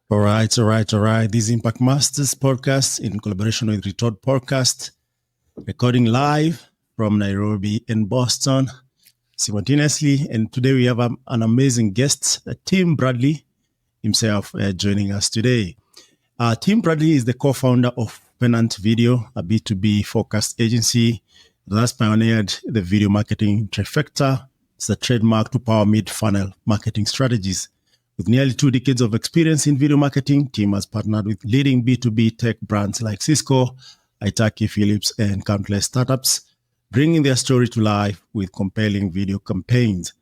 All right. This is Impact Masters podcast in collaboration with Retort Podcast, recording live from Nairobi and Boston simultaneously. And today we have an amazing guest, Tim Bradley himself, joining us today. Tim Bradley is the co-founder of Pennant Video, a B2B focused agency that has pioneered the video marketing Trifecta. It's a trademark to power mid-funnel marketing strategies. With nearly 2 decades of experience in video marketing, Tim has partnered with leading B2B tech brands like Cisco, Hitachi, Philips, and countless startups, bringing their story to life with compelling video campaigns.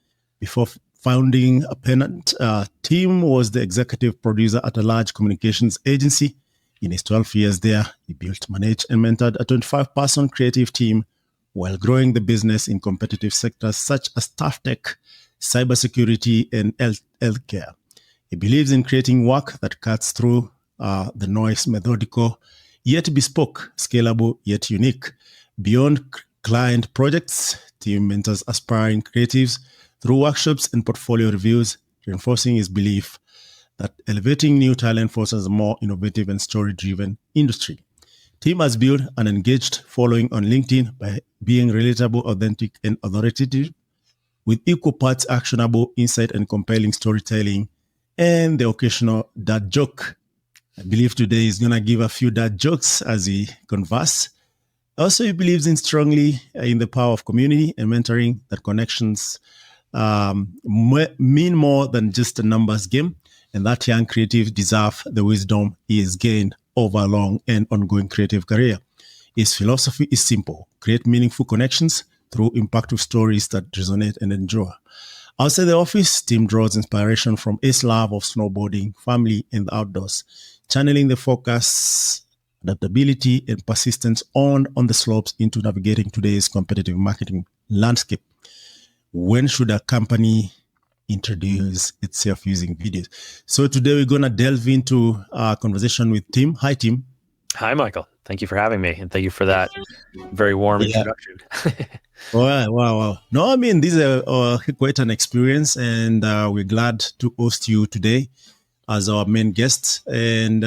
Before founding a Pennant, Tim was the executive producer at a large communications agency. In his 12 years there, he built, managed, and mentored a 25-person creative team while growing the business in competitive sectors such as tough tech, cybersecurity, and healthcare. He believes in creating work that cuts through the noise, methodical, yet bespoke, scalable, yet unique. Beyond client projects, Tim mentors aspiring creatives through workshops and portfolio reviews, reinforcing his belief that elevating new talent fosters a more innovative and story-driven industry. Tim has built an engaged following on LinkedIn by being relatable, authentic, and authoritative, with equal parts actionable insight and compelling storytelling, and the occasional dad joke. I believe today he's going to give a few dad jokes as we converse. Also, he believes strongly in the power of community and mentoring, that connections mean more than just a numbers game, and that young creatives deserve the wisdom he has gained over a long and ongoing creative career. His philosophy is simple: create meaningful connections through impactful stories that resonate and endure. Outside the office, Tim draws inspiration from his love of snowboarding, family, and the outdoors, channeling the focus, adaptability, and persistence on the slopes into navigating today's competitive marketing landscape. When should a company introduce itself using videos? So today we're going to delve into a conversation with Tim. Hi, Tim. Hi, Michael. Thank you for having me, and thank you for that very warm introduction. Wow. No, I mean, this is quite an experience, and we're glad to host you today as our main guest. And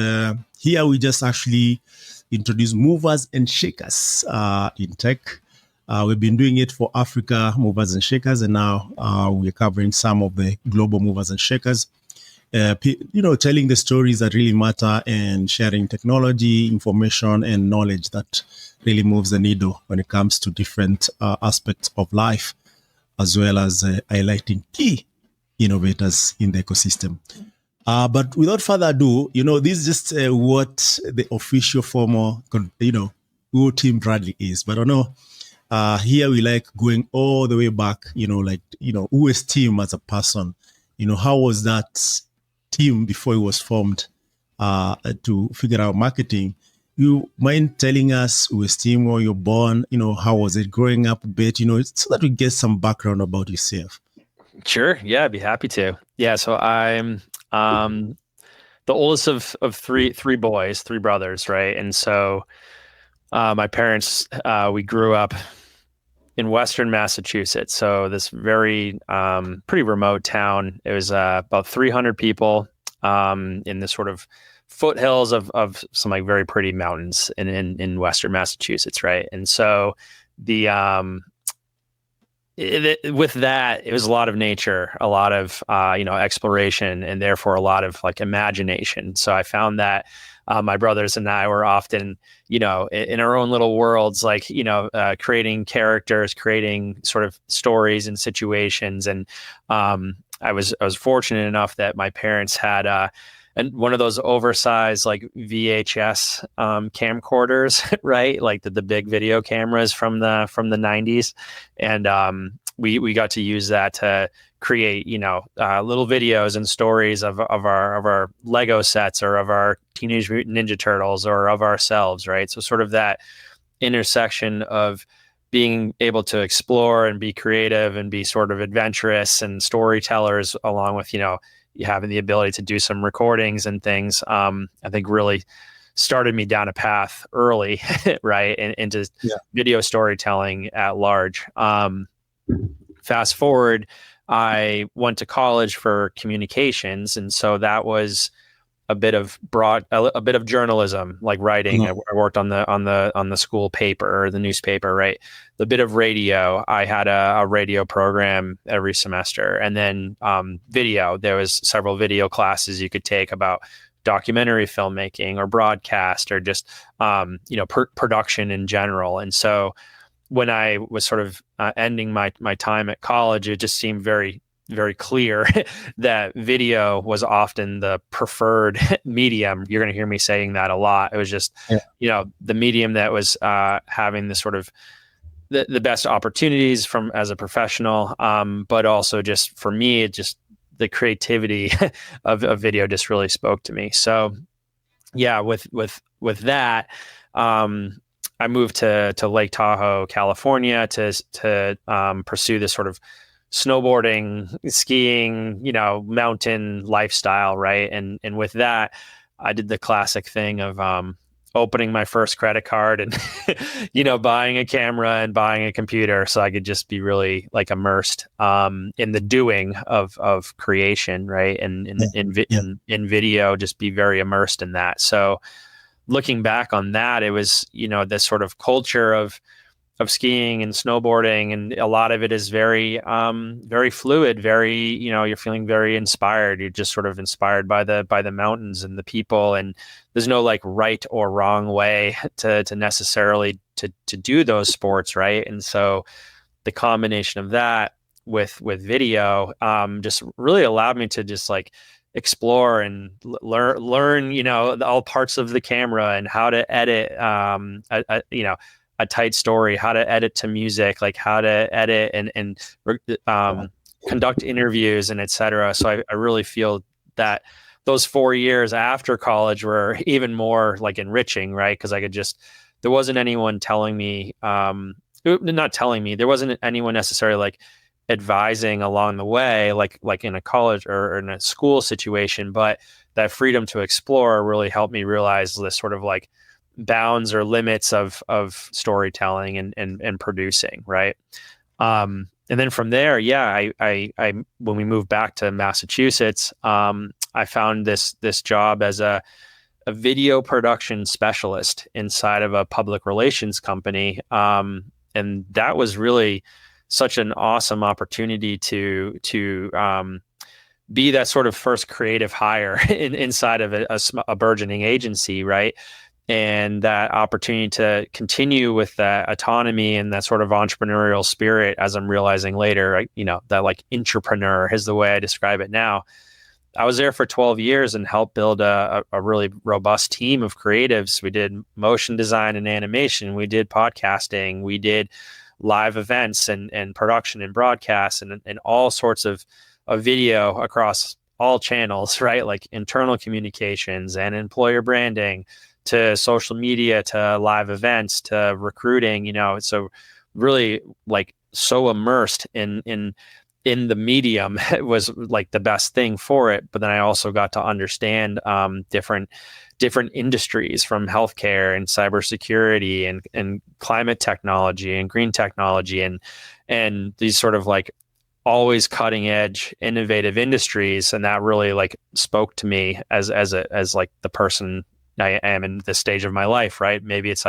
here we just actually introduce movers and shakers in tech. We've been doing it for Africa movers and shakers, and now we're covering some of the global movers and shakers. Telling the stories that really matter and sharing technology, information, and knowledge that really moves the needle when it comes to different aspects of life, as well as highlighting key innovators in the ecosystem. But without further ado, this is just what the official formal, who Tim Bradley is. But I know here we like going all the way back, who is Tim as a person? How was that team before it was formed to figure out marketing? You mind telling us who is Tim, where you're born, how was it growing up a bit, so that we get some background about yourself? Sure. Yeah, I'd be happy to. Yeah. So I'm the oldest of three boys, 3 brothers, right? And so my parents, we grew up in Western Massachusetts. So this very pretty remote town. It was about 300 people in the sort of foothills of some like very pretty mountains in Western Massachusetts, right? And so with that, it was a lot of nature, a lot of exploration, and therefore a lot of like imagination. So I found that my brothers and I were often, in our own little worlds, like, creating characters, creating sort of stories and situations. And I was fortunate enough that my parents had one of those oversized like VHS camcorders, right? Like the big video cameras from the 90s. And we got to use that to create, little videos and stories of our Lego sets, or of our Teenage Mutant Ninja Turtles, or of ourselves, right? So sort of that intersection of being able to explore and be creative and be sort of adventurous and storytellers, along with, having the ability to do some recordings and things, I think really started me down a path early, right? And into video storytelling at large. Fast forward, I went to college for communications. And so that was a bit of journalism, like writing. I worked on the school paper or the newspaper, right? The bit of radio. I had a radio program every semester, and then video. There was several video classes you could take about documentary filmmaking or broadcast or just production in general. And so when I was sort of ending my time at college, it just seemed very, very clear that video was often the preferred medium. You're going to hear me saying that a lot. It was just, the medium that was having the sort of the best opportunities from as a professional, but also just for me, it just the creativity of video just really spoke to me. So, yeah, with that, I moved to Lake Tahoe, California, to pursue this sort of snowboarding, skiing, mountain lifestyle, right? And with that, I did the classic thing of opening my first credit card and buying a camera and buying a computer so I could just be really like immersed in the doing of creation, right? And in video, just be very immersed in that. So looking back on that, it was this sort of culture of skiing and snowboarding, and a lot of it is very very fluid, very you're feeling very inspired. You're just sort of inspired by the mountains and the people, and there's no like right or wrong way to necessarily to do those sports, right? And so the combination of that with video just really allowed me to just like explore and learn all parts of the camera and how to edit a tight story, how to edit to music, like how to edit and conduct interviews and et cetera. So I really feel that those 4 years after college were even more like enriching, right? Because there wasn't anyone telling me, there wasn't anyone necessarily like advising along the way, like in a college or in a school situation, but that freedom to explore really helped me realize this sort of like bounds or limits of storytelling and producing, right? And then from there, I when we moved back to Massachusetts, I found this job as a video production specialist inside of a public relations company, and that was really such an awesome opportunity to be that sort of first creative hire inside of a burgeoning agency, right? And that opportunity to continue with that autonomy and that sort of entrepreneurial spirit, as I'm realizing later, right? That like entrepreneur is the way I describe it now. I was there for 12 years and helped build a really robust team of creatives. We did motion design and animation. We did podcasting. We did live events and production and broadcast and all sorts of video across all channels, right? Like internal communications and employer branding, to social media, to live events, to recruiting, so really like so immersed in the medium. It was like the best thing for it. But then I also got to understand different industries, from healthcare and cybersecurity and climate technology and green technology and these sort of like always cutting edge, innovative industries. And that really like spoke to me as like the person I am in this stage of my life, right? Maybe it's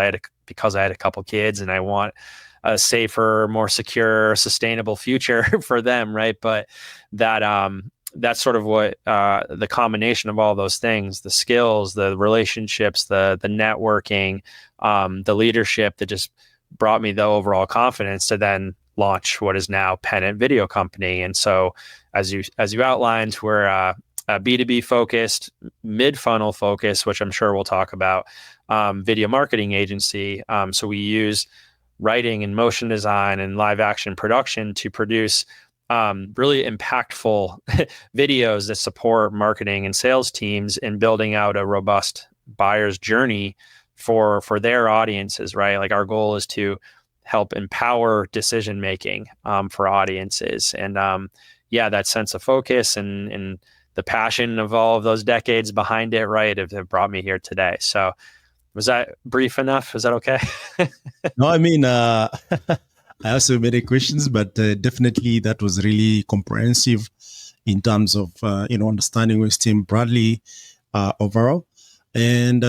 because I had a couple kids and I want a safer, more secure, sustainable future for them, right? But that's sort of what the combination of all those things, the skills, the relationships, the networking, the leadership, that just brought me the overall confidence to then launch what is now Pennant Video Company. And so as you outlined, we're a B2B focused, mid-funnel focused, which I'm sure we'll talk about, video marketing agency. So we use writing and motion design and live action production to produce really impactful videos that support marketing and sales teams in building out a robust buyer's journey for their audiences, right? Like our goal is to help empower decision making for audiences. And that sense of focus and the passion of all of those decades behind it, right, have brought me here today. So was that brief enough? Is that okay? No, I mean, I also have many questions, but definitely that was really comprehensive in terms of, understanding with Tim Bradley. overall. And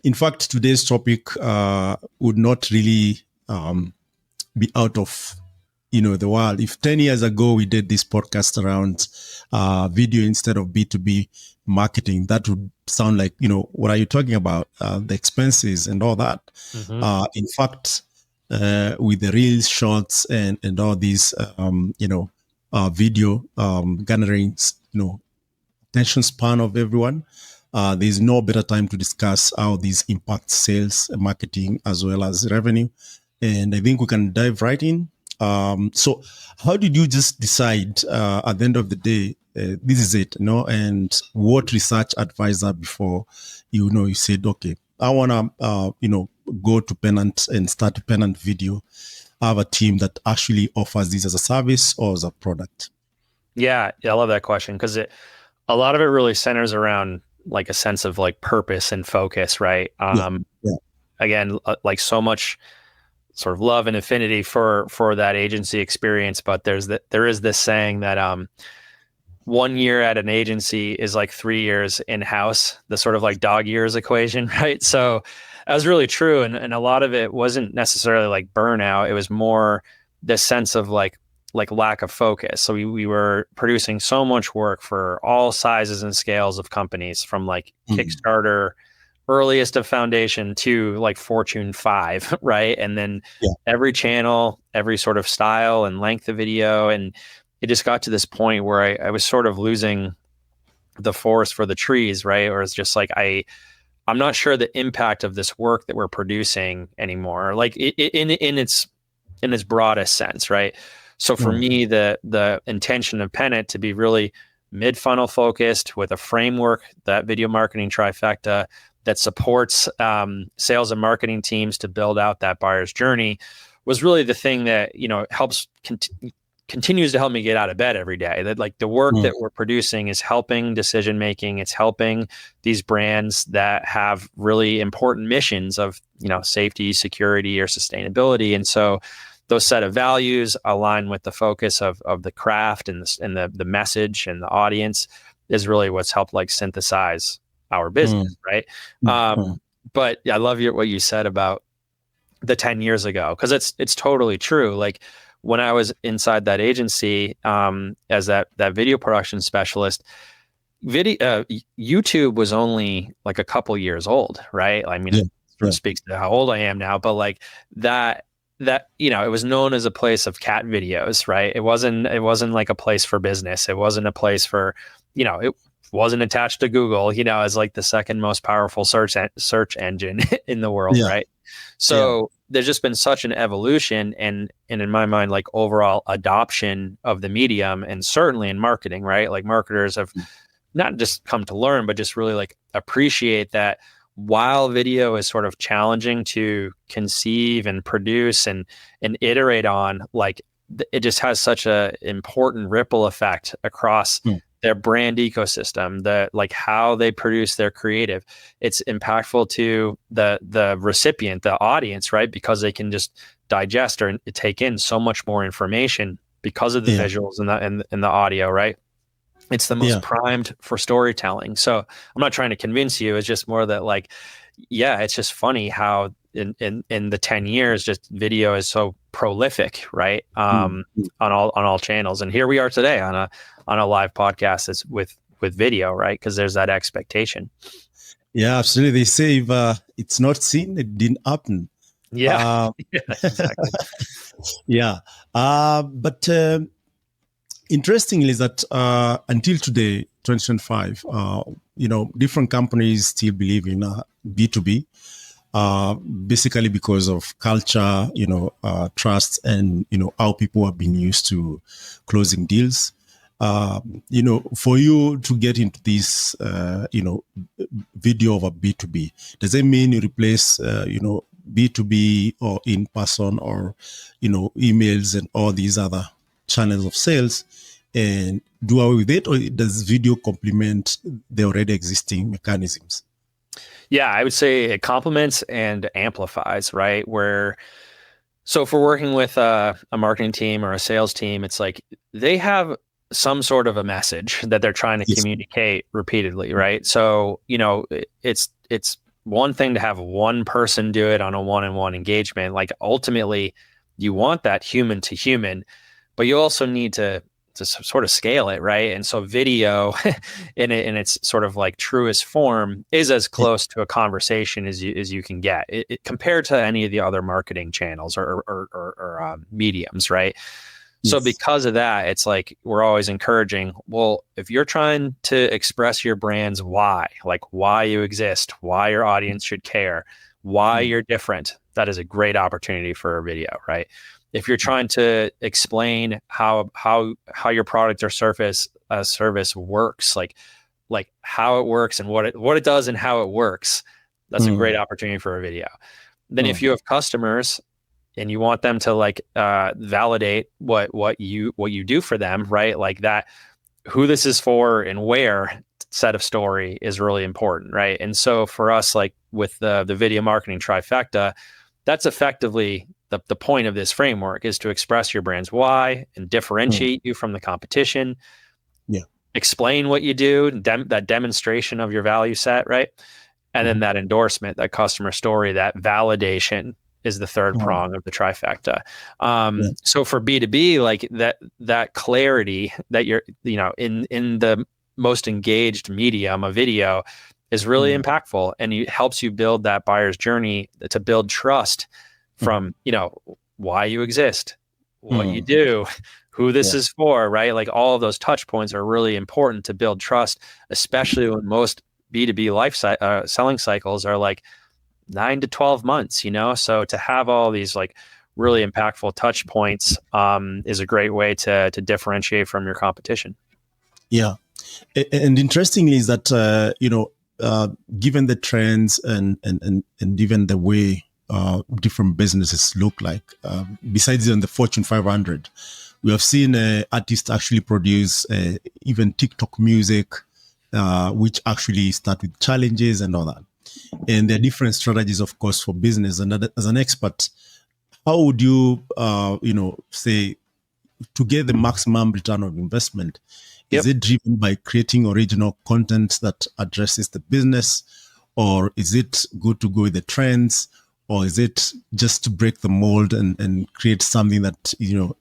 in fact, today's topic would not really be out of the world. If 10 years ago we did this podcast around video instead of B2B marketing, that would sound like, what are you talking about? The expenses and all that. Mm-hmm. In fact, with the reels, shorts, and all these, video gatherings, attention span of everyone, there's no better time to discuss how these impact sales, marketing, as well as revenue. And I think we can dive right in. So how did you just decide at the end of the day, this is it, and what research advisor before, you said, okay, I want to, go to Pennant and start a Pennant video. I have a team that actually offers this as a service or as a product. Yeah, I love that question because a lot of it really centers around like a sense of like purpose and focus, right? Again, like so much sort of love and affinity for that agency experience, but there is this saying that 1 year at an agency is like 3 years in-house, the sort of like dog years equation, right? So that was really true, and a lot of it wasn't necessarily like burnout. It was more this sense of like lack of focus. So we were producing so much work for all sizes and scales of companies, from like Kickstarter, earliest of foundation, to like Fortune 5, right? And then every channel, every sort of style and length of video. And it just got to this point where I was sort of losing the forest for the trees, right? Or it's just like, I'm not sure the impact of this work that we're producing anymore, like in its broadest sense, right? So for me, the intention of Pennant to be really mid-funnel focused with a framework, that video marketing trifecta, that supports sales and marketing teams to build out that buyer's journey, was really the thing that helps continues to help me get out of bed every day. That like the work that we're producing is helping decision making. It's helping these brands that have really important missions of safety, security, or sustainability, and so those set of values align with the focus of the craft and the message and the audience is really what's helped like synthesize our business, right? But I love what you said about the 10 years ago, because it's totally true. Like when I was inside that agency as that video production specialist, YouTube was only like a couple years old, right? I mean, it sort of speaks to how old I am now, but like that it was known as a place of cat videos, right? It wasn't like a place for business. It wasn't a place for, it wasn't attached to Google, as like the second most powerful search engine in the world, right? So there's just been such an evolution and in my mind, like overall adoption of the medium, and certainly in marketing, right? Like marketers have not just come to learn, but just really like appreciate that while video is sort of challenging to conceive and produce and iterate on, like it just has such a important ripple effect across their brand ecosystem, like how they produce their creative. It's impactful to the recipient, the audience, right? Because they can just digest or take in so much more information because of the visuals and the audio, right? It's the most primed for storytelling. So I'm not trying to convince you. It's just more that like, it's just funny how in the 10 years, just video is so prolific, right? On all channels. And here we are today on a live podcast that's with video, right? Because there's that expectation. Yeah, absolutely. They say if it's not seen, it didn't happen. Yeah, exactly. But interestingly is that until today, 2025, different companies still believe in B2B, basically because of culture, trust, and, how people have been used to closing deals. For you to get into this, video of a B2B, does it mean you replace, B2B or in person or, emails and all these other channels of sales and do away with it? Or does video complement the already existing mechanisms? Yeah, I would say it complements and amplifies, right? So if we're working with a marketing team or a sales team, it's like they have some sort of a message that they're trying to Yes. communicate repeatedly, right? So, it's one thing to have one person do it on a one-on-one engagement. Like ultimately, you want that human to human, but you also need to sort of scale it, right? And so video in its sort of like truest form is as close to a conversation as you can get compared to any of the other marketing channels or mediums, right? So Yes. because of that, it's like we're always encouraging, well, if you're trying to express your brand's why, like why you exist, why your audience should care, why you're different, that is a great opportunity for a video, right? If you're trying to explain how your product or service works, like how it works and what it does and how it works, that's a great opportunity for a video. Then if you have customers and you want them to like validate what you do for them, right? Like that, who this is for and where set of story is really important, right? And so for us, like with the video marketing trifecta, that's effectively the point of this framework, is to express your brand's why and differentiate you from the competition. Yeah. Explain what you do, that demonstration of your value set, right? And then that endorsement, that customer story, that validation is the third prong of the trifecta. So for B2B, like that clarity that you're, in the most engaged medium, a video, is really impactful, and it helps you build that buyer's journey to build trust from, why you exist, what you do, who this is for, right? Like all of those touch points are really important to build trust, especially when most B2B selling cycles are like 9 to 12 months, So to have all these like really impactful touch points is a great way to differentiate from your competition. Yeah. And interestingly is that, given the trends and even the way different businesses look like, besides on the Fortune 500, we have seen artists actually produce even TikTok music, which actually start with challenges and all that. And there are different strategies, of course, for business. And as an expert, how would you, say, to get the maximum return of investment? Is it driven by creating original content that addresses the business, or is it good to go with the trends, or is it just to break the mold and create something that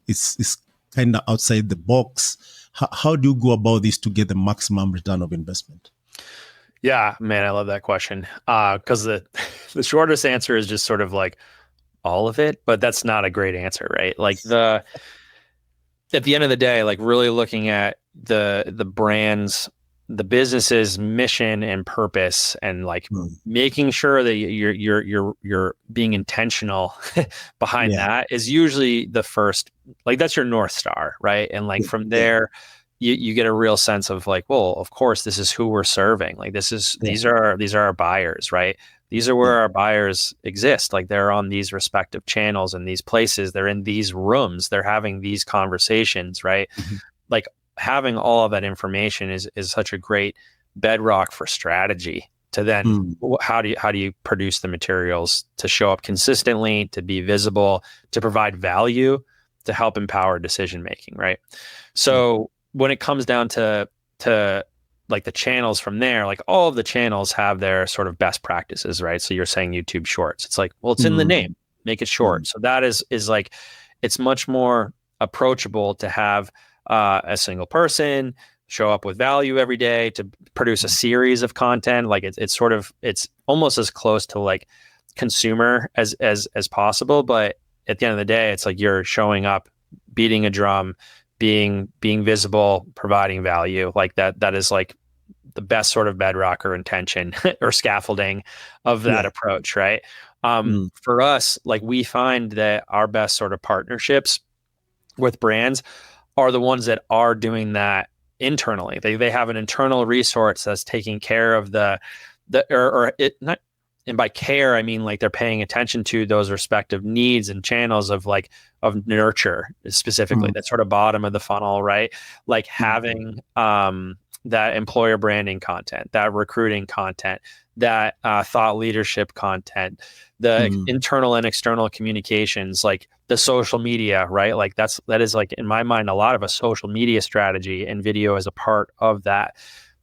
is kind of outside the box? How do you go about this to get the maximum return of investment? Yeah, man, I love that question. Because the shortest answer is just sort of like all of it, but that's not a great answer, right? Like at the end of the day, like really looking at the brand's, the business's mission and purpose, and like making sure that you're being intentional behind that is usually the first, like that's your North Star, right? And like from there, you get a real sense of like, well, of course, this is who we're serving. Like these are our buyers, right? These are where our buyers exist. Like they're on these respective channels and these places. They're in these rooms. They're having these conversations, right? Like having all of that information is such a great bedrock for strategy to then how do you produce the materials to show up consistently, to be visible, to provide value, to help empower decision making, right? So when it comes down to like the channels from there, like all of the channels have their sort of best practices, right? So you're saying YouTube Shorts. It's like, well, it's in the name, make it short. So that is like, it's much more approachable to have a single person show up with value every day, to produce a series of content. Like it's almost as close to like consumer as possible. But at the end of the day, it's like you're showing up, beating a drum, being visible, providing value. Like that is like the best sort of bedrock or intention or scaffolding of that approach, right? For us, like we find that our best sort of partnerships with brands are the ones that are doing that internally. They have an internal resource that's taking care of and by care, I mean like they're paying attention to those respective needs and channels of nurture specifically, that sort of bottom of the funnel, right? Like having that employer branding content, that recruiting content, that thought leadership content, the internal and external communications, like the social media, right? Like that is like, in my mind, a lot of a social media strategy, and video is a part of that.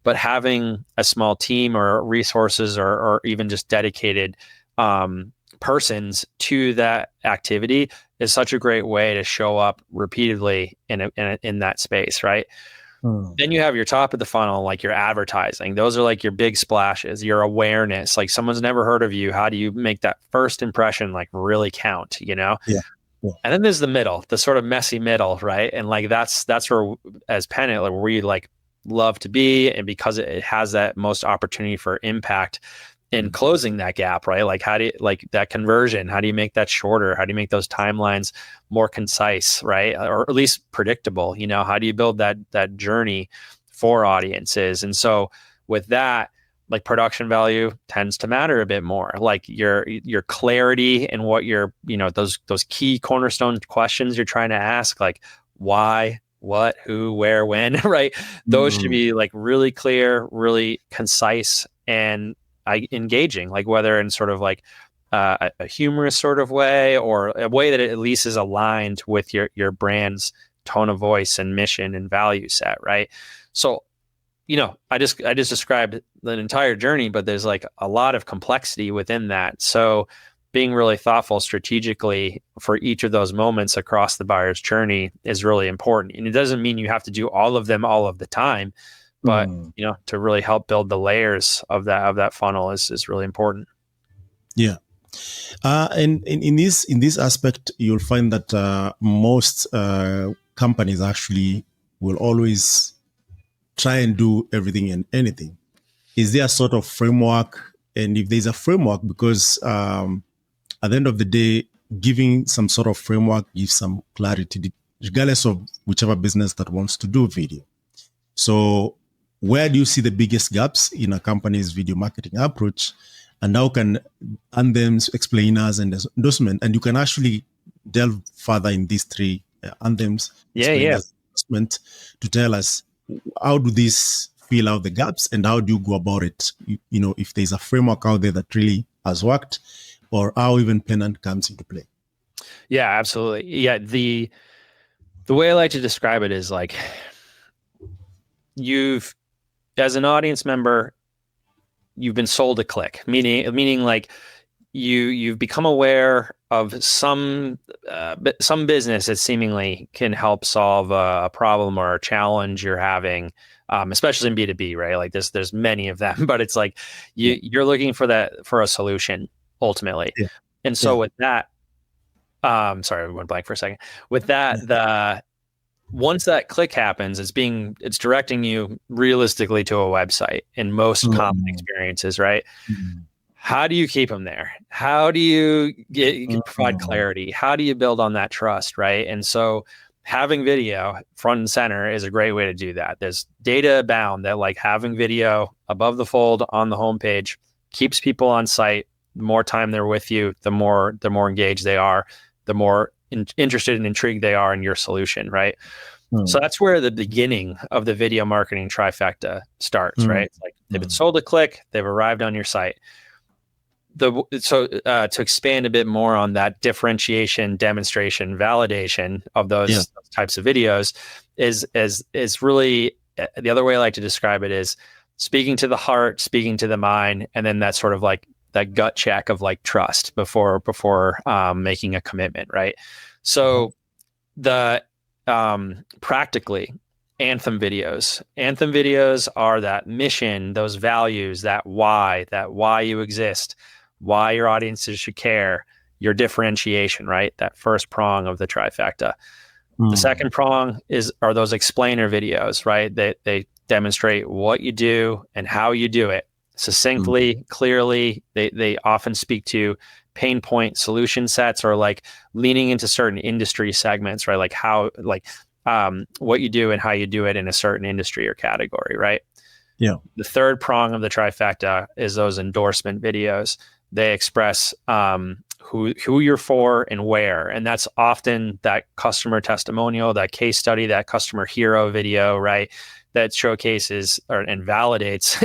But having a small team or resources or even just dedicated persons to that activity is such a great way to show up repeatedly in that space, right? Then you have your top of the funnel, like your advertising. Those are like your big splashes, your awareness. Like, someone's never heard of you. How do you make that first impression like really count, you know? Yeah. And then there's the middle, the sort of messy middle, right? And like that's where, as Pennant, like, where we like love to be, and because it has that most opportunity for impact in closing that gap, right? Like, how do you, like, that conversion, how do you make that shorter? How do you make those timelines more concise, right? Or at least predictable? You know, how do you build that journey for audiences? And so with that, like, production value tends to matter a bit more. Like your clarity and what your, you know, those key cornerstone questions you're trying to ask, like why, what, who, where, when, right? Those should be like really clear, really concise, and engaging, like whether in sort of like a humorous sort of way, or a way that it at least is aligned with your brand's tone of voice and mission and value set, right? So, you know, I just described the entire journey, but there's like a lot of complexity within that. So being really thoughtful strategically for each of those moments across the buyer's journey is really important. And it doesn't mean you have to do all of them all of the time, but you know, to really help build the layers of that funnel is really important. Yeah. And in this aspect, you'll find that most companies actually will always try and do everything and anything. Is there a sort of framework? And if there's a framework, because at the end of the day, giving some sort of framework gives some clarity, regardless of whichever business that wants to do video. So where do you see the biggest gaps in a company's video marketing approach? And how can anthems, explainers, and endorsement, and you can actually delve further in these three anthems, explainers, endorsement, to tell us, how do these fill out the gaps, and how do you go about it? You know, if there's a framework out there that really has worked, or how even Pennant comes into play. Yeah, absolutely. Yeah, the way I like to describe it is like, you've, as an audience member, you've been sold a click, meaning like you've become aware of some business that seemingly can help solve a problem or a challenge you're having, especially in B2B, right? Like there's many of them, but it's like you're looking for a solution ultimately. Yeah. And so with that, sorry, I went blank for a second. With that, once that click happens, it's directing you realistically to a website in most common experiences, right? How do you keep them there? How do you provide clarity? How do you build on that trust, right? And so having video front and center is a great way to do that. There's data bound that like having video above the fold on the homepage keeps people on site. The more time they're with you, the more engaged they are, the more interested and intrigued they are in your solution, right? So that's where the beginning of the video marketing trifecta starts, right? It's like they've been sold a click, they've arrived on your site. To expand a bit more on that differentiation, demonstration, validation of those types of videos is really, the other way I like to describe it is speaking to the heart, speaking to the mind, and then that sort of like that gut check of like trust before making a commitment, right? So the practically anthem videos are that mission, those values, that why you exist, why your audiences should care, your differentiation, right? That first prong of the trifecta. The second prong are those explainer videos, right? They demonstrate what you do and how you do it succinctly, clearly. They often speak to pain point solution sets, or like leaning into certain industry segments, right? Like how, like what you do and how you do it in a certain industry or category, right? Yeah. The third prong of the trifecta is those endorsement videos. They express who you're for and where. And that's often that customer testimonial, that case study, that customer hero video, right? that showcases and validates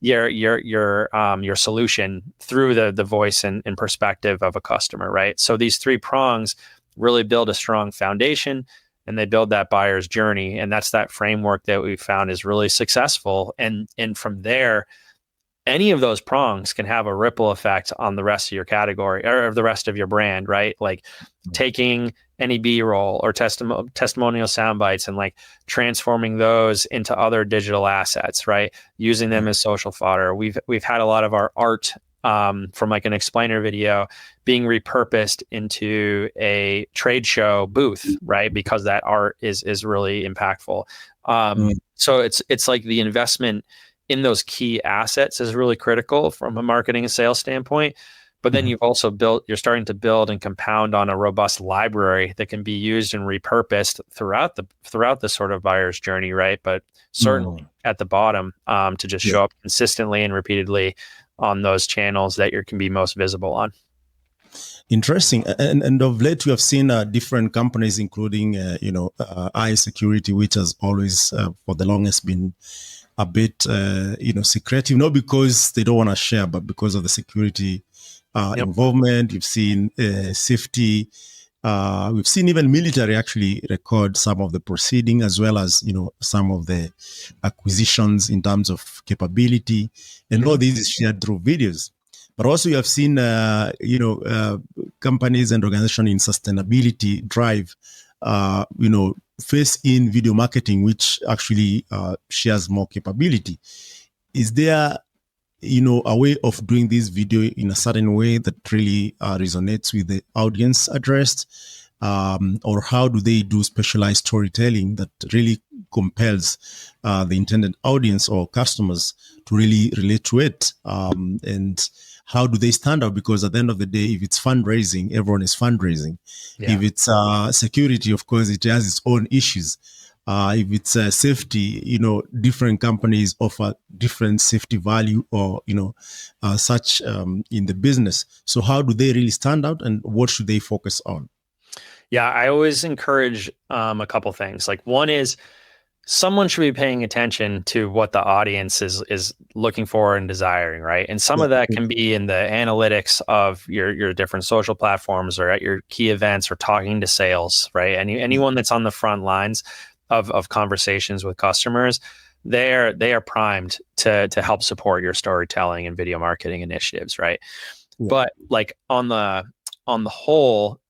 your solution through the voice and perspective of a customer, right? So these three prongs really build a strong foundation, and they build that buyer's journey. And that's that framework that we found is really successful. And from there, any of those prongs can have a ripple effect on the rest of your category or the rest of your brand, right? Like taking any B-roll or testimonial sound bites and like transforming those into other digital assets, right? Using them as social fodder. We've had a lot of our art from like an explainer video being repurposed into a trade show booth, right? Because that art is really impactful. So it's like the investment in those key assets is really critical from a marketing and sales standpoint. But then you're starting to build and compound on a robust library that can be used and repurposed throughout the sort of buyer's journey, right? But certainly at the bottom, to just show up consistently and repeatedly on those channels that you can be most visible on. Interesting. And of late, we have seen different companies, including, iSecurity, which has always, for the longest, been a bit, secretive, not because they don't want to share, but because of the security involvement. You've seen safety. We've seen even military actually record some of the proceeding, as well as, some of the acquisitions in terms of capability. And all this is shared through videos. But also you have seen, companies and organizations in sustainability drive, face in video marketing, which actually shares more capability. Is there, a way of doing this video in a certain way that really resonates with the audience addressed? Or how do they do specialized storytelling that really compels the intended audience or customers to really relate to it? And how do they stand out? Because at the end of the day, if it's fundraising, everyone is fundraising. Yeah. If it's security, of course, it has its own issues. If it's safety, different companies offer different safety value or, such in the business. So how do they really stand out, and what should they focus on? Yeah, I always encourage a couple things. Like, one is someone should be paying attention to what the audience is looking for and desiring, right? And some of that can be in the analytics of your different social platforms or at your key events or talking to sales, right? Anyone that's on the front lines of conversations with customers, they are primed to help support your storytelling and video marketing initiatives, right? Yeah. But like on the whole,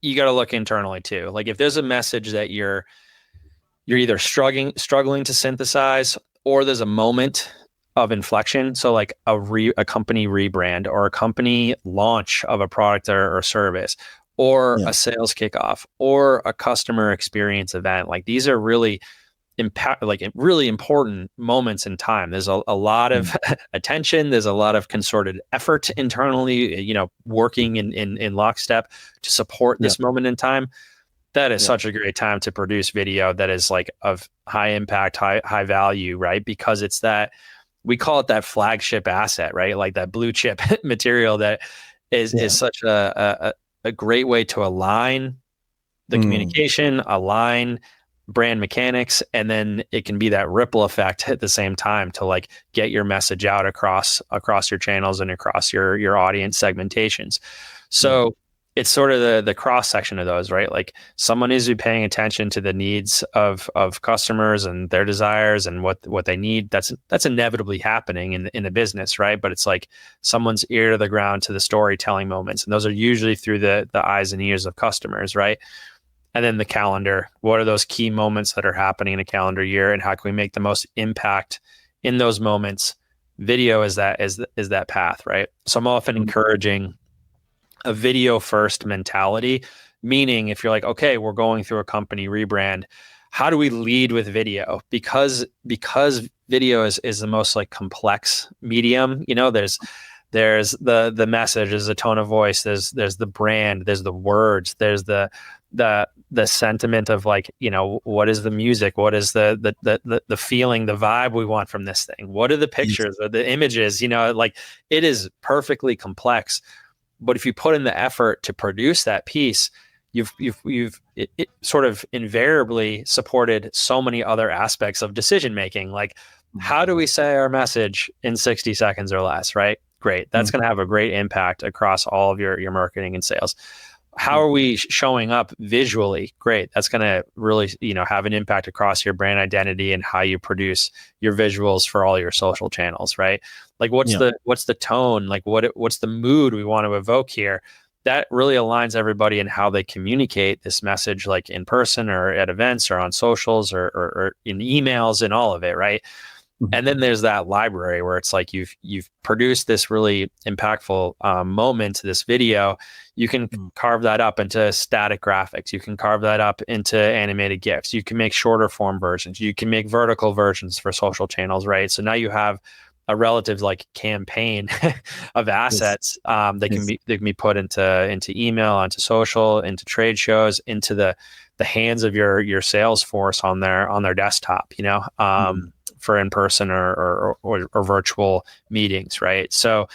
you got to look internally too. Like, if there's a message that you're either struggling to synthesize, or there's a moment of inflection. So like a company rebrand, or a company launch of a product or service, or a sales kickoff, or a customer experience event. Like, these are really really important moments in time. There's a lot of attention. There's a lot of concerted effort internally, working in lockstep to support this moment in time. That is such a great time to produce video that is like of high impact, high value, right? Because it's that, we call it that flagship asset, right? Like that blue chip material that is such a great way to align the communication, align brand mechanics, and then it can be that ripple effect at the same time to like get your message out across your channels and across your audience segmentations. So it's sort of the cross section of those, right? Like, someone needs to be paying attention to the needs of customers and their desires and what they need. That's inevitably happening in the business, right? But it's like someone's ear to the ground to the storytelling moments, and those are usually through the eyes and ears of customers, right? And then the calendar. What are those key moments that are happening in a calendar year, and how can we make the most impact in those moments? Video is that path, right? So I'm often encouraging a video first mentality, meaning if you're like, okay, we're going through a company rebrand, how do we lead with video? Because video is the most like complex medium. There's the message, there's the tone of voice, there's the brand, there's the words, there's the sentiment of like, what is the music, what is the feeling, the vibe we want from this thing, what are the pictures or the images, like, it is perfectly complex. But if you put in the effort to produce that piece, it sort of invariably supported so many other aspects of decision making. Like, how do we say our message in 60 seconds or less, right? Great. That's going to have a great impact across all of your marketing and sales. How are we showing up visually? Great. That's going to really, have an impact across your brand identity and how you produce your visuals for all your social channels, right? Like, what's the tone? Like, what's the mood we want to evoke here? That really aligns everybody in how they communicate this message, like in person or at events or on socials or in emails and all of it, right? And then there's that library where it's like you've produced this really impactful moment, this video. You can carve that up into static graphics. You can carve that up into animated GIFs. You can make shorter form versions. You can make vertical versions for social channels, right? So now you have a relative like campaign of assets that can be put into email, onto social, into trade shows, into the hands of your sales force on their desktop, for in-person or virtual meetings, right? So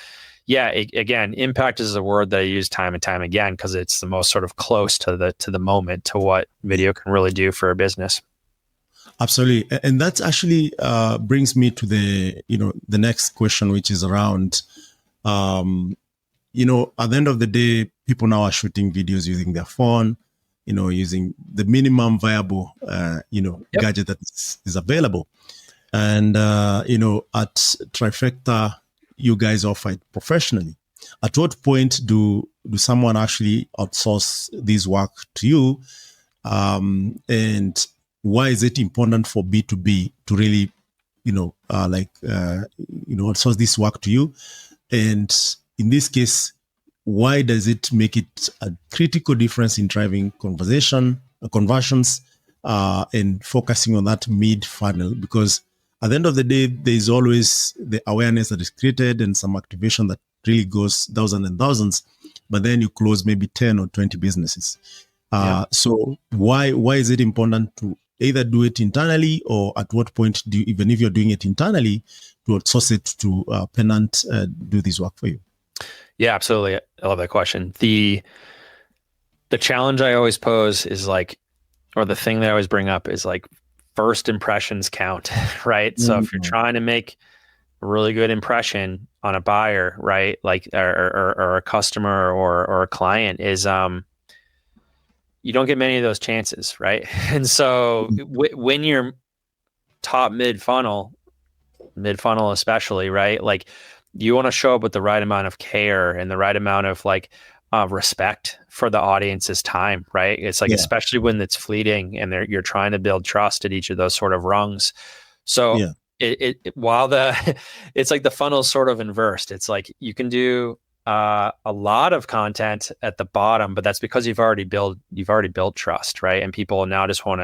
again, impact is a word that I use time and time again because it's the most sort of close to the moment, to what video can really do for a business. Absolutely. And that actually brings me to the next question, which is around, at the end of the day, people now are shooting videos using their phone, using the minimum viable, gadget that is available. And, at Trifecta, you guys offer it professionally. At what point do someone actually outsource this work to you? And why is it important for B2B to really, outsource this work to you? And in this case, why does it make it a critical difference in driving conversions, and focusing on that mid funnel? Because at the end of the day, there's always the awareness that is created and some activation that really goes thousands and thousands, but then you close maybe 10 or 20 businesses. So why is it important to either do it internally, or at what point do you, even if you're doing it internally, to outsource it to Pennant do this work for you? Yeah, absolutely. I love that question. The challenge I always pose is like, or the thing that I always bring up is like, first impressions count, right? So if you're trying to make a really good impression on a buyer, right, like or a customer or a client, is you don't get many of those chances, right? And so when you're top mid funnel especially, right, like you want to show up with the right amount of care and the right amount of like respect for the audience's time, right? It's like, especially when it's fleeting and you're trying to build trust at each of those sort of rungs. So while it's like the funnel's sort of inversed. It's like you can do a lot of content at the bottom, but that's because you've already built trust, right? And people now just want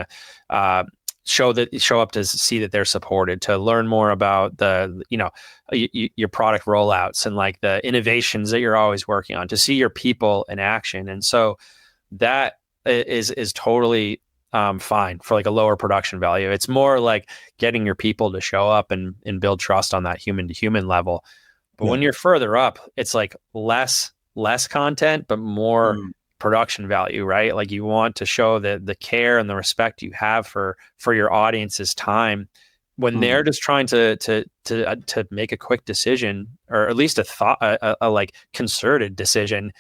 to show up to see that they're supported, to learn more about your product rollouts and like the innovations that you're always working on, to see your people in action. And so that is totally fine for like a lower production value. It's more like getting your people to show up and build trust on that human to human level. But when you're further up, it's like less content, but more production value, right? Like you want to show the care and the respect you have for your audience's time when they're just trying to make a quick decision, or at least a like concerted decision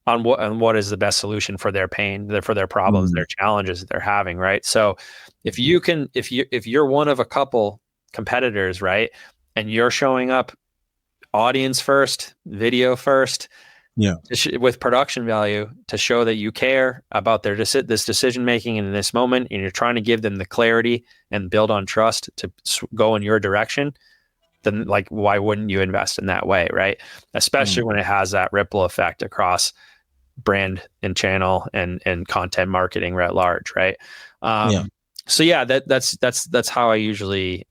on what is the best solution for their pain, for their problems, their challenges that they're having, right? So if you're one of a couple competitors, right, and you're showing up audience first, video first, with production value to show that you care about this decision making in this moment, and you're trying to give them the clarity and build on trust to go in your direction, then like why wouldn't you invest in that way, right? Especially when it has that ripple effect across brand and channel and content marketing at large, right? So that's how I usually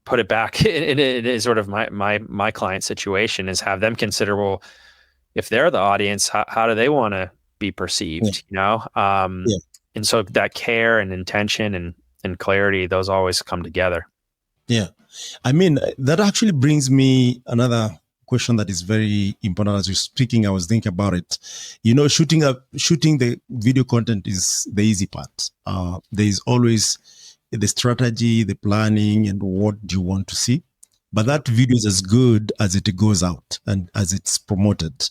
put it back in sort of my client situation, is have them consider, well, if they're the audience, how do they want to be perceived, and so that care and intention and clarity, those always come together. I mean, that actually brings me another question that is very important. As you're speaking, I was thinking about it. Shooting the video content is the easy part. There is always the strategy, the planning, and what do you want to see. But that video is as good as it goes out and as it's promoted.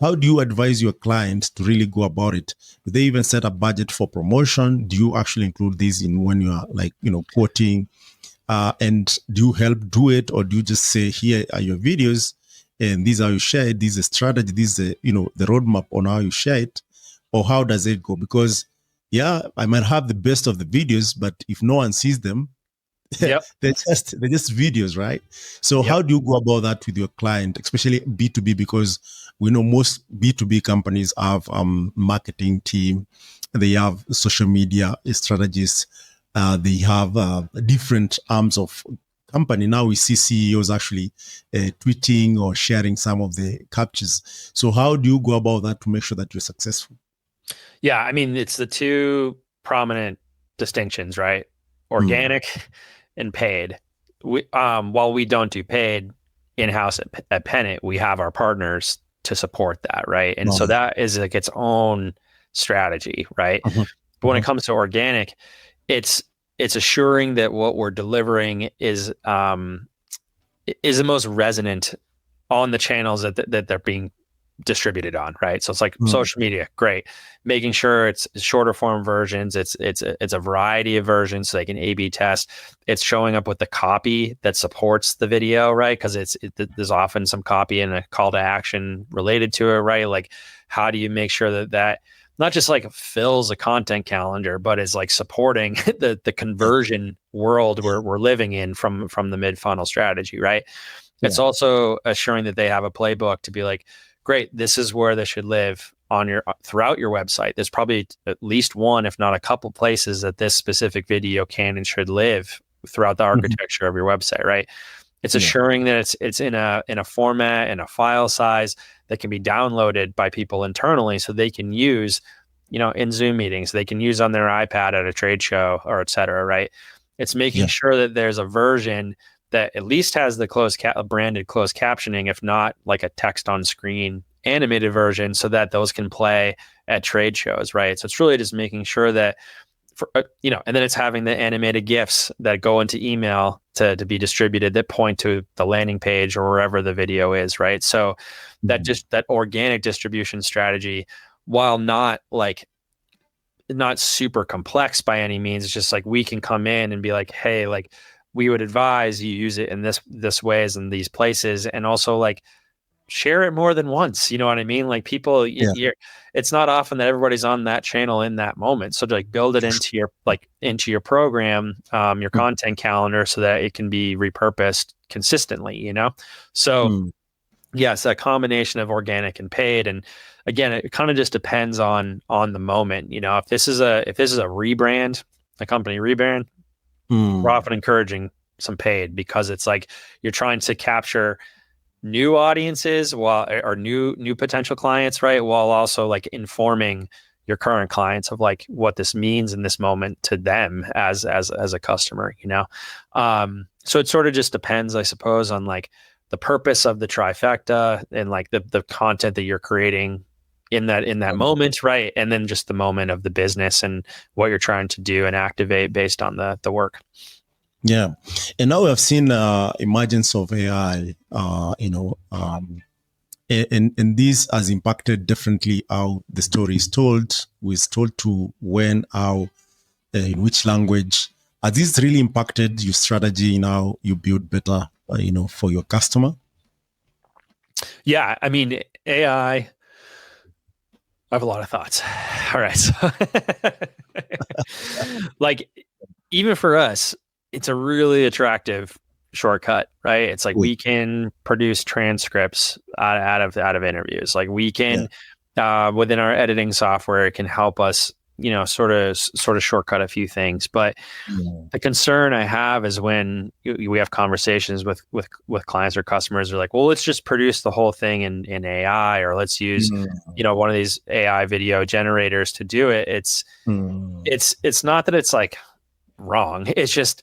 How do you advise your clients to really go about it? Do they even set a budget for promotion? Do you actually include this in when you are quoting? And do you help do it, or do you just say, here are your videos and these are how you share it, this is a strategy, this is the roadmap on how you share it, or how does it go? Because I might have the best of the videos, but if no one sees them, yep. they're just videos, right? So how do you go about that with your client, especially B2B? Because we know most B2B companies have marketing team, they have social media strategists, they have different arms of company. Now we see CEOs actually tweeting or sharing some of the captures. So how do you go about that to make sure that you're successful? Yeah, I mean, it's the two prominent distinctions, right? Organic and paid. While we don't do paid in-house at Pennant, we have our partners to support that, right? And so that is like its own strategy, right? But when it comes to organic, it's assuring that what we're delivering is the most resonant on the channels that they're being distributed on, right? So it's like social media, great. Making sure it's shorter form versions, it's a variety of versions so they can A/B test. It's showing up with the copy that supports the video, right? Because there's often some copy and a call to action related to it, right? Like, how do you make sure that not just like fills a content calendar, but is like supporting the conversion world we're living in from the mid funnel strategy, right? It's also assuring that they have a playbook to be like, great, this is where this should live on throughout your website. There's probably at least one, if not a couple places that this specific video can and should live throughout the architecture of your website, right? It's assuring that it's in a format and a file size that can be downloaded by people internally so they can use, in Zoom meetings, they can use on their iPad at a trade show or et cetera, right? It's making sure that there's a version that at least has the branded closed captioning, if not like a text on screen animated version, so that those can play at trade shows, right? So it's really just making sure that, and then it's having the animated GIFs that go into email to be distributed that point to the landing page or wherever the video is, right? So that organic distribution strategy, while not super complex by any means, it's just like we can come in and be like, hey, like, we would advise you use it in this ways in these places, and also like share it more than once. You know what I mean? Like people, it's not often that everybody's on that channel in that moment. So to like build it into your program, your content calendar, so that it can be repurposed consistently. So yes, a combination of organic and paid, and again, it kind of just depends on the moment. If this is a rebrand, a company rebrand. We're often encouraging some paid, because it's like you're trying to capture new audiences or new potential clients, right? While also like informing your current clients of like what this means in this moment to them as a customer, So it sort of just depends, I suppose, on like the purpose of the trifecta and like the content that you're creating in that moment, right? And then just the moment of the business and what you're trying to do and activate based on the work. Yeah. And now we have seen emergence of AI, and this has impacted differently how the story is told, who is told to, when, how, in which language. Has this really impacted your strategy in how you build better, for your customer? Yeah. I mean, AI, I have a lot of thoughts. All right. So like, even for us, it's a really attractive shortcut, right? It's like we can produce transcripts out of interviews. Like we can, within our editing software, it can help us, sort of shortcut a few things. But the concern I have is when we have conversations with clients or customers, they're like, well, let's just produce the whole thing in AI, or let's use, one of these AI video generators to do it. It's not that it's like wrong. It's just,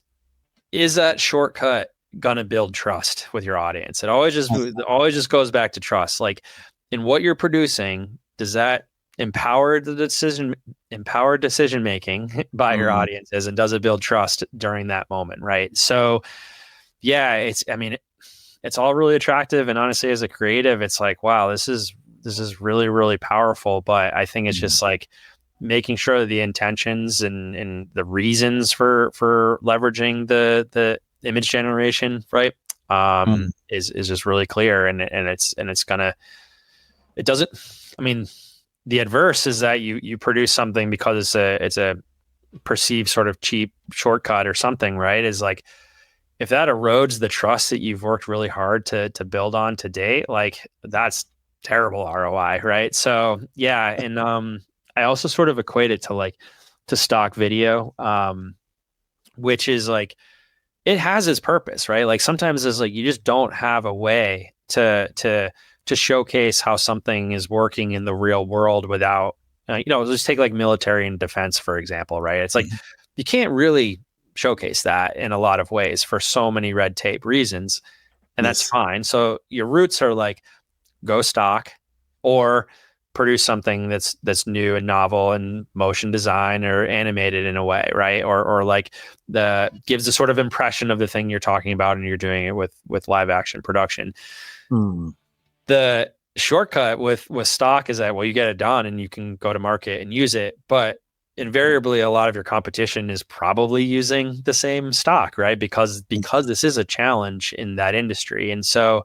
is that shortcut gonna build trust with your audience. It always just goes back to trust. Like, in what you're producing, does that empower decision making by your audiences, and does it build trust during that moment, right? So yeah, it's all really attractive, and honestly, as a creative, it's like, wow, this is really, really powerful. But I think it's just like making sure that the intentions and the reasons for leveraging the image generation, right, is just really clear, and it's gonna, it doesn't, I mean, the adverse is that you produce something because it's a perceived sort of cheap shortcut or something, right? Is like, if that erodes the trust that you've worked really hard to build on to date, like, that's terrible ROI, right? So yeah, and I also sort of equate it to stock video, which is like, it has its purpose, right? Like, sometimes it's like you just don't have a way to showcase how something is working in the real world without, just take like military and defense, for example, right? It's like, you can't really showcase that in a lot of ways for so many red tape reasons, and that's fine. So your roots are like, go stock, or produce something that's new and novel and motion design or animated in a way, right? Or like gives a sort of impression of the thing you're talking about, and you're doing it with live action production. The shortcut with stock is that, well, you get it done and you can go to market and use it, but invariably a lot of your competition is probably using the same stock, right? Because this is a challenge in that industry. And so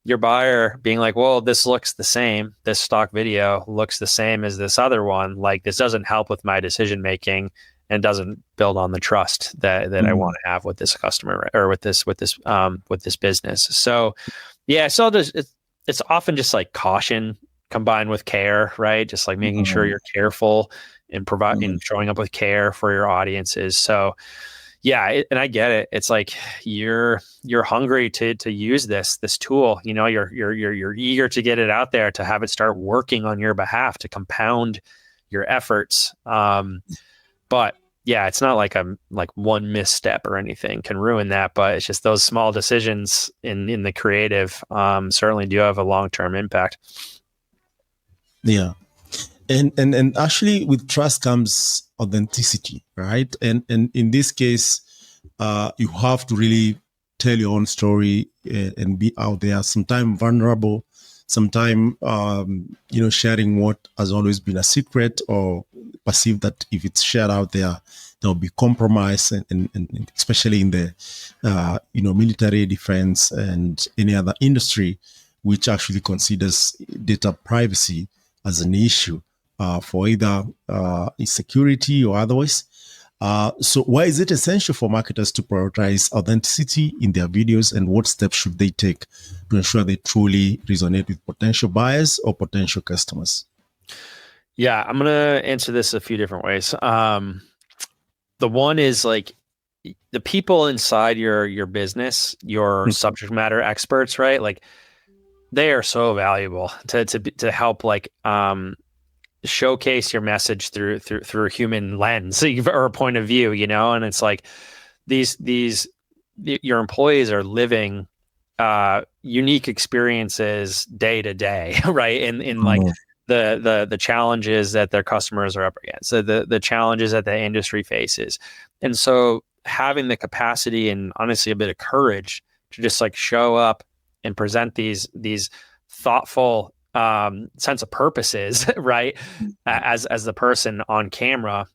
your buyer being like, well, this looks the same, this stock video looks the same as this other one, like, this doesn't help with my decision making, and doesn't build on the trust that I want to have with this customer, or with this business. So yeah, so it's often just like caution combined with care, right? Just like making sure you're careful and providing, showing up with care for your audiences. So yeah, and I get it. It's like, you're hungry to use this tool. You're eager to get it out there, to have it start working on your behalf, to compound your efforts. But yeah, it's not like one misstep or anything can ruin that. But it's just those small decisions in the creative certainly do have a long-term impact. Yeah. And actually, with trust comes authenticity, right? And in this case, you have to really tell your own story and be out there, sometimes vulnerable, sometimes sharing what has always been a secret, or perceive that if it's shared out there, there will be compromise, and especially in the military, defense, and any other industry which actually considers data privacy as an issue. For either security or otherwise. So why is it essential for marketers to prioritize authenticity in their videos, and what steps should they take to ensure they truly resonate with potential buyers or potential customers? Yeah, I'm going to answer this a few different ways. The one is like, the people inside your business, your subject matter experts, right? Like, they are so valuable to help, like, showcase your message through a human lens or a point of view, and it's like, your employees are living unique experiences day to day, right? In like the challenges that their customers are up against, so the challenges that the industry faces. And so having the capacity, and honestly a bit of courage, to just like show up and present these thoughtful sense of purposes, right? As the person on camera,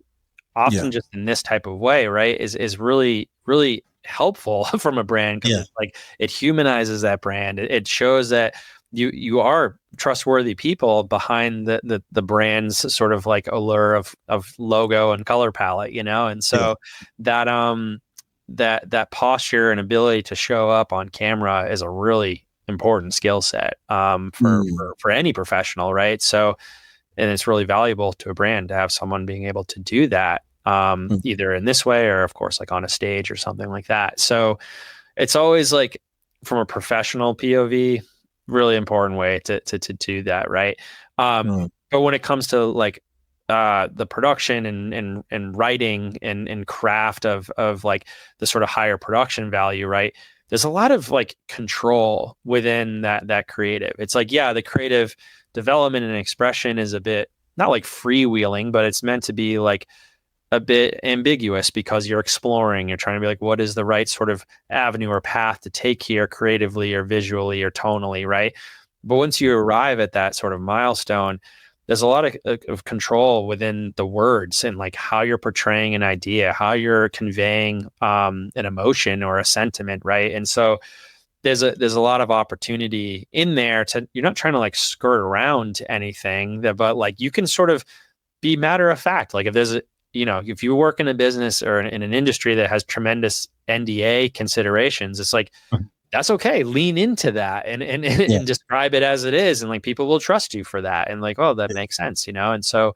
often just in this type of way, right, is really, really helpful from a brand, because it's like, it humanizes that brand. It shows that you are trustworthy people behind the brand's sort of like allure of logo and color palette, and so that posture and ability to show up on camera is a really important skill set for any professional, right? So, and it's really valuable to a brand to have someone being able to do that, either in this way, or of course like on a stage or something like that. So it's always like, from a professional POV, really important way to do that, right? But when it comes to like the production and writing and craft of like the sort of higher production value, right? there's a lot of like control within that creative. It's like, yeah, the creative development and expression is a bit not like freewheeling, but it's meant to be like a bit ambiguous because you're exploring, you're trying to be like, what is the right sort of avenue or path to take here creatively or visually or tonally, right? But once you arrive at that sort of milestone, there's a lot of control within the words and like how you're portraying an idea, how you're conveying an emotion or a sentiment, right? And so there's a lot of opportunity in there to, you're not trying to like skirt around anything, but like you can sort of be matter of fact. Like if there's if you work in a business or in an industry that has tremendous NDA considerations, it's like, that's okay. Lean into that and describe it as it is. And like, people will trust you for that. And like, oh, that makes sense, And so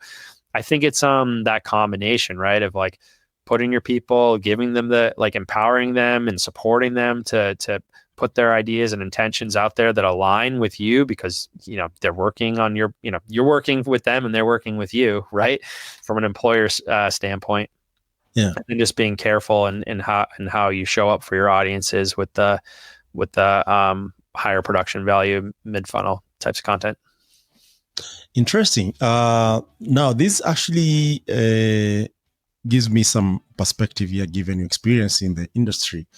I think it's that combination, right? Of like putting your people, giving them like empowering them and supporting them to put their ideas and intentions out there that align with you, because, they're working on you're working with them and they're working with you, right? From an employer's standpoint. Yeah. And just being careful in how you show up for your audiences with the higher production value, mid-funnel types of content. Interesting. Now, this actually gives me some perspective here, given your experience in the industry.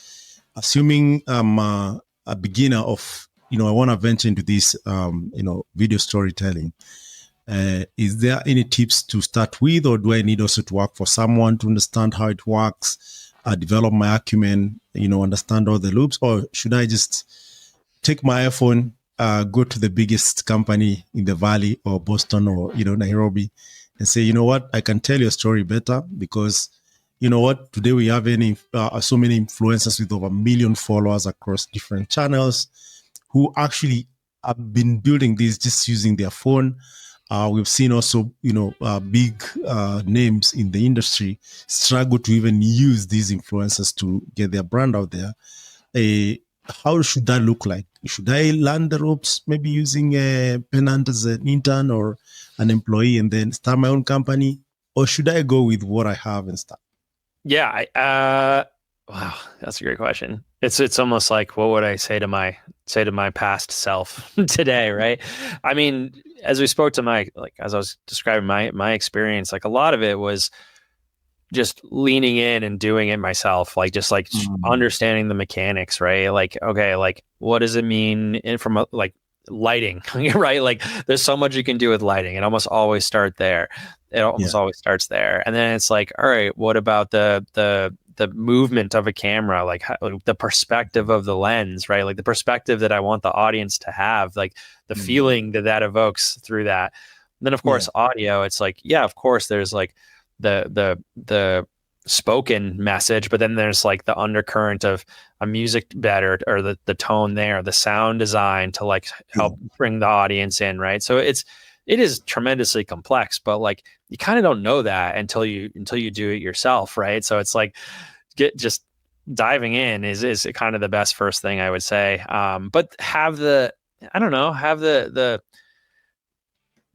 Assuming I'm a beginner of, I want to venture into this, video storytelling. Is there any tips to start with, or do I need also to work for someone to understand how it works, develop my acumen, understand all the loops, or should I just take my iPhone, go to the biggest company in the Valley or Boston or, Nairobi and say, you know what, I can tell your story better because, today we have so many influencers with over 1 million followers across different channels who actually have been building this just using their phone. We've seen also, big names in the industry struggle to even use these influencers to get their brand out there. How should that look like? Should I learn the ropes, maybe using a Pennant as an intern or an employee and then start my own company? Or should I go with what I have and start? Yeah. Wow, that's a great question. It's almost like, what would I say to my past self today, right? I mean, as we spoke to as I was describing my experience, like a lot of it was just leaning in and doing it myself, like just like understanding the mechanics, right? Like, okay, like what does it mean from like lighting, right? Like there's so much you can do with lighting. It almost always starts there. Starts there. And then it's like, all right, what about the movement of a camera, like the perspective of the lens, right? Like the perspective that I want the audience to have, like the feeling that evokes through that. And then of course, audio, it's like, yeah, of course there's like the spoken message, but then there's like the undercurrent of a music bed or the tone there, the sound design to like help bring the audience in, right? So it is tremendously complex, but like you kind of don't know that until you do it yourself, right? So it's like just diving in is kind of the best first thing I would say. But have the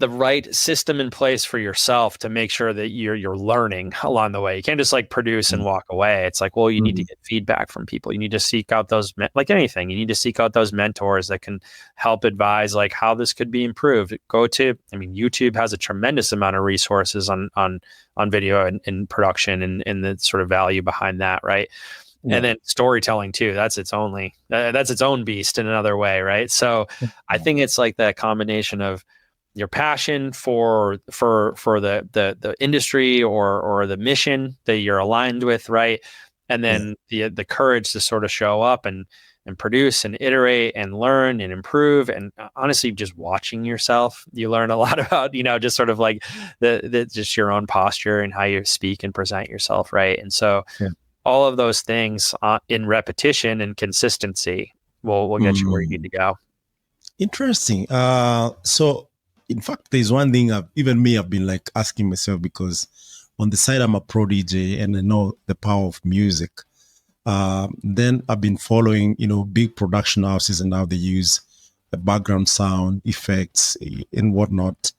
right system in place for yourself to make sure that you're learning along the way. You can't just like produce and walk away. It's like, well, you need to get feedback from people. You need to seek out those, like anything, you need to seek out those mentors that can help advise like how this could be improved. YouTube has a tremendous amount of resources on video and production and the sort of value behind that, right? Yeah. And then storytelling too. That's its own beast in another way, right? So I think it's like that combination of your passion for the industry or the mission that you're aligned with, right? And then the courage to sort of show up and produce and iterate and learn and improve. And honestly, just watching yourself, you learn a lot about, just sort of like the just your own posture and how you speak and present yourself, right? And so all of those things in repetition and consistency will get you where you need to go. Interesting. So in fact, there's one thing I've been like asking myself, because on the side, I'm a pro DJ and I know the power of music. Then I've been following, big production houses and how they use the background sound effects and whatnot.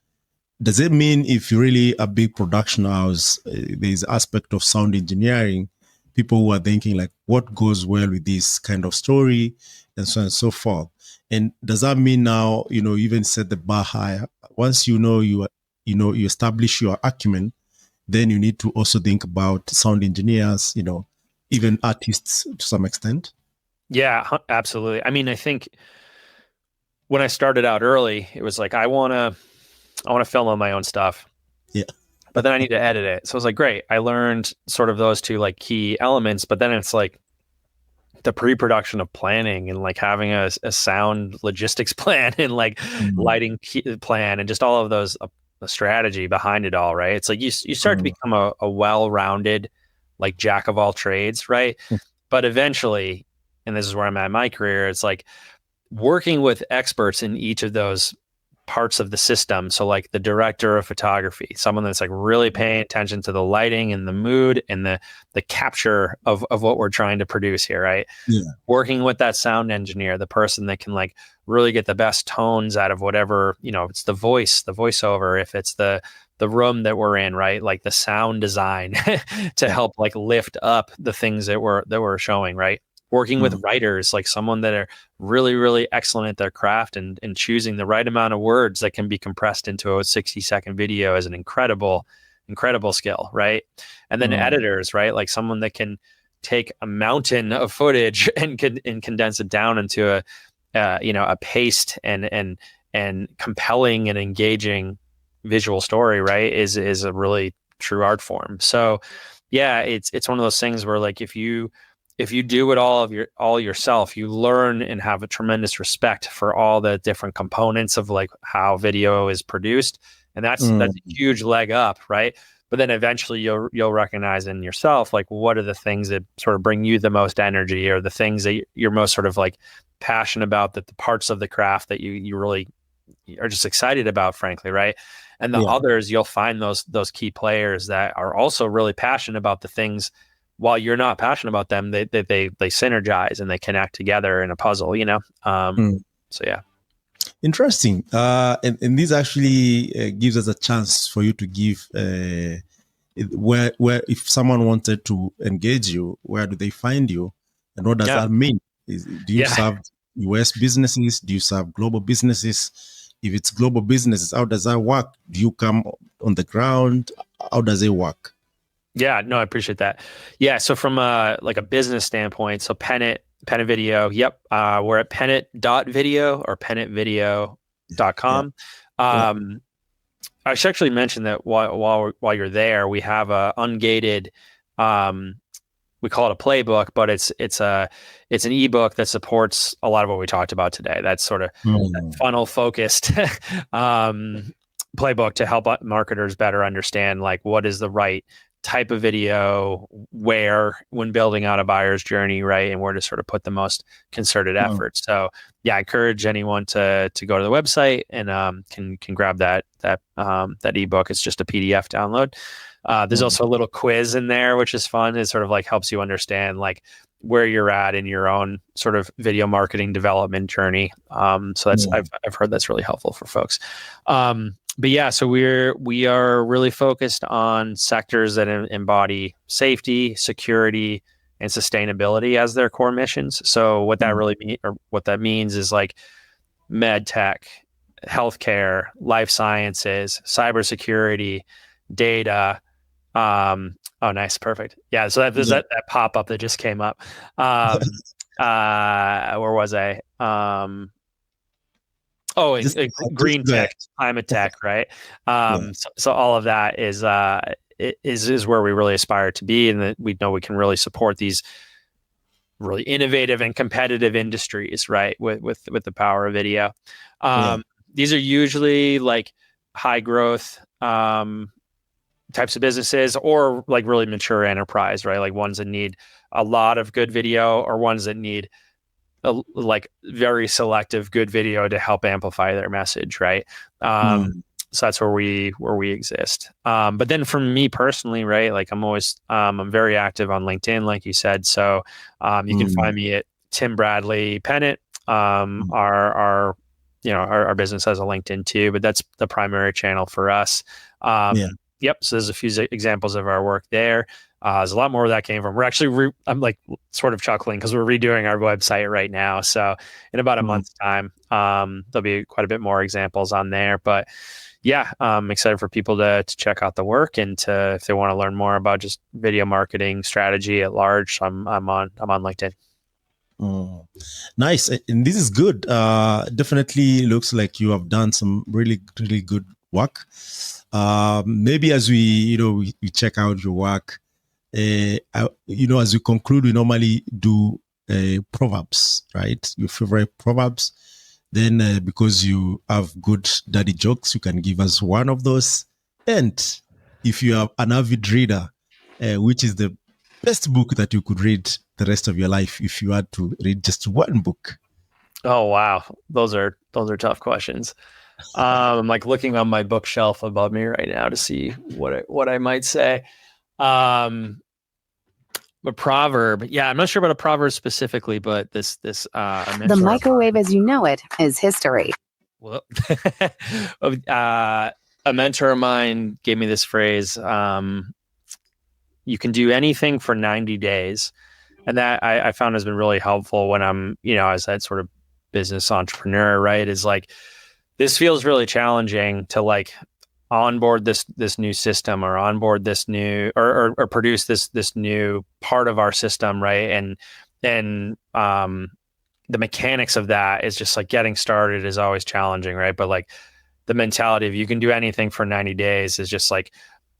Does it mean if you're really a big production house, there's aspect of sound engineering people who are thinking like, what goes well with this kind of story, and so on and so forth. And does that mean now, you even set the bar higher? Once you establish your acumen, then you need to also think about sound engineers, even artists to some extent. Yeah, absolutely. I mean, I think when I started out early, it was like, I want to film on my own stuff. Yeah. But then I need to edit it. So I was like, great. I learned sort of those two like key elements, but then it's like the pre-production of planning and like having a sound logistics plan and like lighting plan and just all of those, the strategy behind it all, right? It's like you start to become a well-rounded like jack of all trades, right? But eventually, and this is where I'm at in my career, it's like working with experts in each of those parts of the system. So like the director of photography, someone that's like really paying attention to the lighting and the mood and the capture of what we're trying to produce here, right? Yeah. Working with that sound engineer, the person that can like really get the best tones out of whatever, it's the voiceover, if it's the room that we're in, right? Like the sound design to help like lift up the things that we're showing, right? Working with writers, like someone that are really, really excellent at their craft and choosing the right amount of words that can be compressed into a 60-second video is an incredible skill, right? And then editors, right? Like someone that can take a mountain of footage and condense it down into a paced and compelling and engaging visual story, right? Is a really true art form. So yeah, it's one of those things where like if you do it all yourself, you learn and have a tremendous respect for all the different components of like how video is produced. And that's a huge leg up, right? But then eventually you'll recognize in yourself, like, what are the things that sort of bring you the most energy, or the things that you're most sort of like passionate about, that the parts of the craft that you really are just excited about, frankly, right? And the others, you'll find those key players that are also really passionate about the things. While you're not passionate about them, they synergize and they connect together in a puzzle, So yeah. Interesting. And this actually gives us a chance for you to give where if someone wanted to engage you, where do they find you, and what does that mean? Do you serve US businesses? Do you serve global businesses? If it's global businesses, how does that work? Do you come on the ground? How does it work? Yeah, no, I appreciate that. Yeah, so from a business standpoint, so Pennant Video, we're at pennant.video or pennantvideo.com. I should actually mention that while you're there, we have a ungated, we call it a playbook, but it's an ebook that supports a lot of what we talked about today. That's sort of funnel focused playbook to help marketers better understand like what is the right type of video where when building out a buyer's journey, right? And where to sort of put the most concerted effort. So yeah, I encourage anyone to go to the website and can grab that ebook. It's just a PDF download. There's also a little quiz in there, which is fun. It sort of like helps you understand like where you're at in your own sort of video marketing development journey. So that's I've heard that's really helpful for folks. But yeah, so we are really focused on sectors that embody safety, security, and sustainability as their core missions. So what that means is like med tech, healthcare, life sciences, cybersecurity, data. Oh, nice, perfect. Yeah, so there's that pop up that just came up. Where was I? Green tech, climate tech, right? So all of that is where we really aspire to be, and that we know we can really support these really innovative and competitive industries, right? With the power of video. These are usually like high growth types of businesses, or like really mature enterprise, right? Like ones that need a lot of good video, or ones that need like very selective good video to help amplify their message, right? So that's where we exist. But then for me personally, right, like I'm very active on LinkedIn, like you said. So you can find me at Tim Bradley Pennant. Our business has a LinkedIn too, but that's the primary channel for us. So there's a few examples of our work there. There's a lot more where that came from. We're actually, I'm like sort of chuckling because we're redoing our website right now. So in about a month's time, there'll be quite a bit more examples on there. But yeah, I'm excited for people to check out the work and if they want to learn more about just video marketing strategy at large. I'm on LinkedIn. Nice. And this is good. Definitely looks like you have done some really, really good work. Maybe as we check out your work, as we conclude, we normally do proverbs, right? Your favorite proverbs. Then because you have good daddy jokes, you can give us one of those. And if you are an avid reader, which is the best book that you could read the rest of your life if you had to read just one book? Oh, wow. Those are tough questions. I'm like looking on my bookshelf above me right now to see what I might say. A proverb. Yeah, I'm not sure about a proverb specifically, but this the microwave as you know it is history. Well, a mentor of mine gave me this phrase. You can do anything for 90 days. And that I found has been really helpful when I'm, as that sort of business entrepreneur, right? Is like, this feels really challenging to like onboard this new system or onboard this new or produce this new part of our system, right? And the mechanics of that is just like getting started is always challenging, right? But like the mentality of you can do anything for 90 days is just like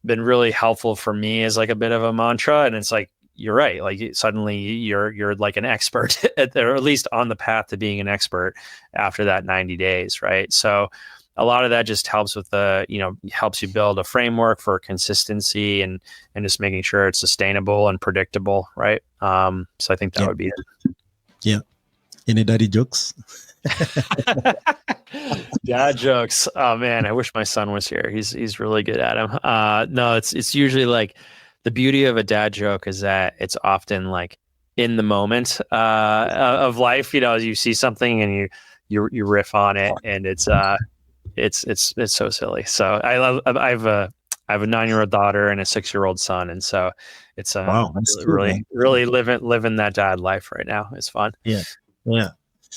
been really helpful for me as like a bit of a mantra. And it's like, you're right. Like suddenly you're like an expert or at least on the path to being an expert after that 90 days. Right. So a lot of that just helps with helps you build a framework for consistency and just making sure it's sustainable and predictable. Right. So I think that would be it. Yeah. Any daddy jokes? Dad jokes. Oh man, I wish my son was here. He's really good at them. No, it's usually like the beauty of a dad joke is that it's often like in the moment of life. As you see something and you riff on it, and it's so silly. So I have a 9-year-old daughter and a 6-year-old son, and so it's wow, really living that dad life right now. It's fun. Yeah.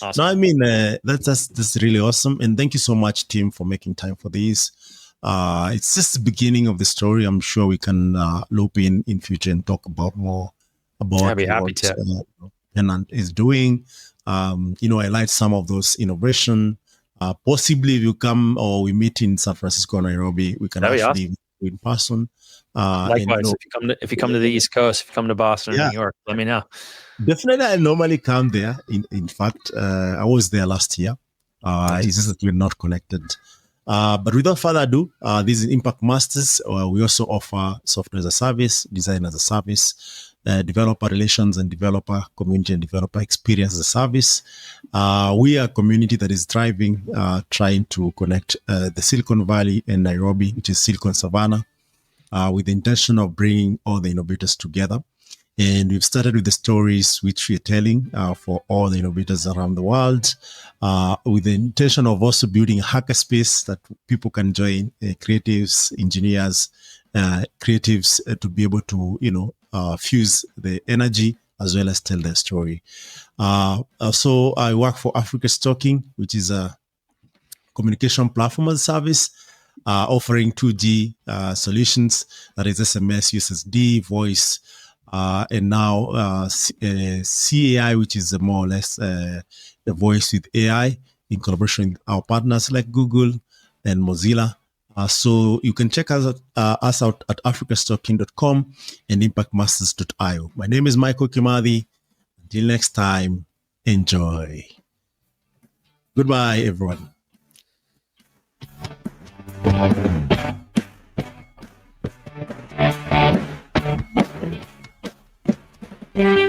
Awesome. No, I mean that's really awesome, and thank you so much, Tim, for making time for this. It's just the beginning of the story. I'm sure we can loop in future and talk about more about I'd be happy to. Pennant is doing. I like some of those innovation. Possibly if you come or we meet in San Francisco, Nairobi, we can actually meet in person. Likewise, if you come to the East Coast, if you come to Boston or New York, let me know. Definitely, I normally come there. In fact, I was there last year. It's just that we're not connected. But without further ado, this is Impact Masters. We also offer software as a service, design as a service, developer relations and developer community and developer experience as a service. We are a community that is thriving, trying to connect the Silicon Valley and Nairobi, which is Silicon Savannah, with the intention of bringing all the innovators together. And we've started with the stories which we're telling for all the innovators around the world, with the intention of also building a hackerspace that people can join, creatives, engineers, creatives to be able to, fuse the energy as well as tell their story. So I work for Africastalking, which is a communication platform as a service, offering 2G solutions, that is SMS, USSD, voice, and now CAI, which is more or less the voice with AI in collaboration with our partners like Google and Mozilla. So you can check us out at africastalking.com and impactmasters.io. My name is Michael Kimathi. Until next time, enjoy. Goodbye, everyone. Yeah.